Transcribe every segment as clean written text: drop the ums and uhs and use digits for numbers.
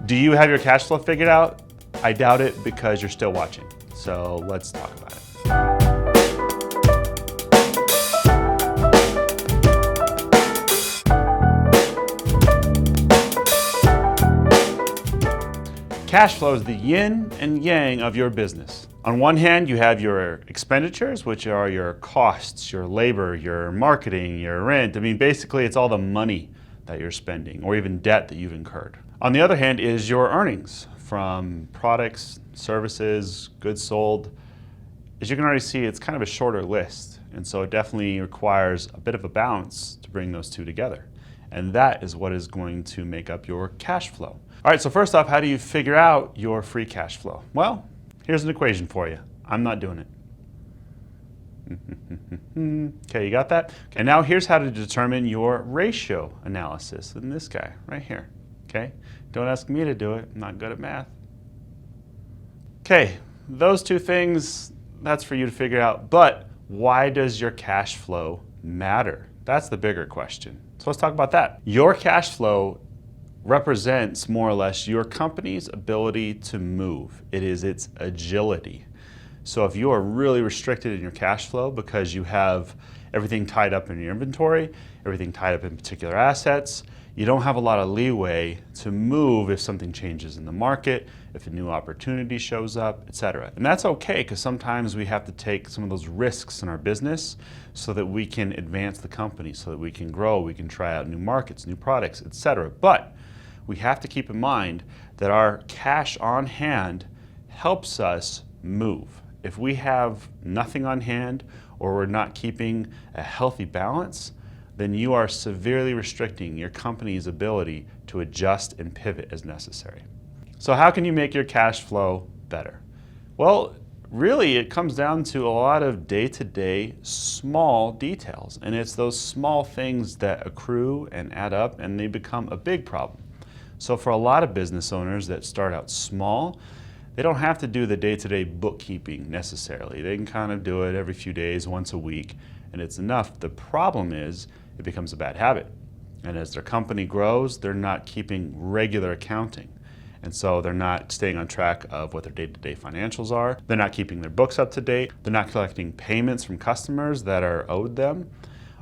Do you have your cash flow figured out? I doubt it because you're still watching. So let's talk about it. Cash flow is the yin and yang of your business. On one hand, you have your expenditures, which are your costs, your labor, your marketing, your rent. I mean, basically it's all the money that you're spending or even debt that you've incurred. On the other hand is your earnings from products, services, goods sold. As you can already see, it's kind of a shorter list. And so it definitely requires a bit of a balance to bring those two together. And that is what is going to make up your cash flow. All right, so first off, how do you figure out your free cash flow? Well, here's an equation for you. I'm not doing it. Okay, you got that? And now here's how to determine your ratio analysis in this guy right here. Okay, don't ask me to do it. I'm not good at math. Okay, those two things, that's for you to figure out. But why does your cash flow matter? That's the bigger question. So let's talk about that. Your cash flow represents more or less your company's ability to move. It is its agility. So if you are really restricted in your cash flow because you have everything tied up in your inventory, everything tied up in particular assets, you don't have a lot of leeway to move if something changes in the market, if a new opportunity shows up, etc. And that's okay, because sometimes we have to take some of those risks in our business so that we can advance the company, so that we can grow, we can try out new markets, new products, etc. But we have to keep in mind that our cash on hand helps us move. If we have nothing on hand or we're not keeping a healthy balance, then you are severely restricting your company's ability to adjust and pivot as necessary. So how can you make your cash flow better? Well, really it comes down to a lot of day-to-day small details, and it's those small things that accrue and add up and they become a big problem. So for a lot of business owners that start out small, they don't have to do the day-to-day bookkeeping necessarily. They can kind of do it every few days, once a week, and it's enough. The problem is it becomes a bad habit. And as their company grows, they're not keeping regular accounting. And so they're not staying on track of what their day-to-day financials are. They're not keeping their books up to date. They're not collecting payments from customers that are owed them.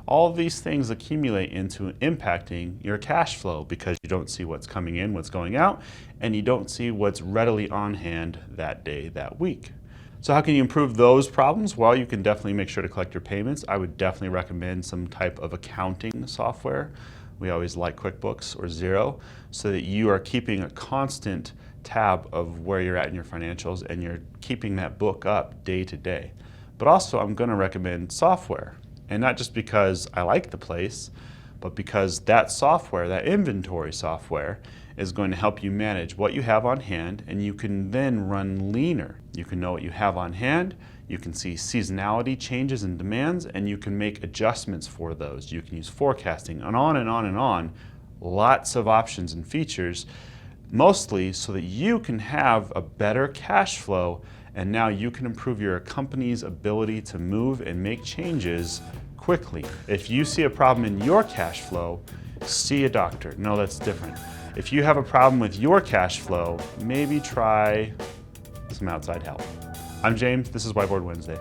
All of these things accumulate into impacting your cash flow because you don't see what's coming in, what's going out, and you don't see what's readily on hand that day, that week. So how can you improve those problems? Well, you can definitely make sure to collect your payments. I would definitely recommend some type of accounting software. We always like QuickBooks or Xero so that you are keeping a constant tab of where you're at in your financials and you're keeping that book up day to day. But also I'm going to recommend software. And not just because I like the place, but because that software, that inventory software, is going to help you manage what you have on hand, and you can then run leaner. You can know what you have on hand, you can see seasonality changes and demands, and you can make adjustments for those. You can use forecasting, and on and on and on. Lots of options and features, mostly so that you can have a better cash flow, and now you can improve your company's ability to move and make changes quickly. If you see a problem in your cash flow, see a doctor. No, that's different. If you have a problem with your cash flow, maybe try some outside help. I'm James, this is Whiteboard Wednesday.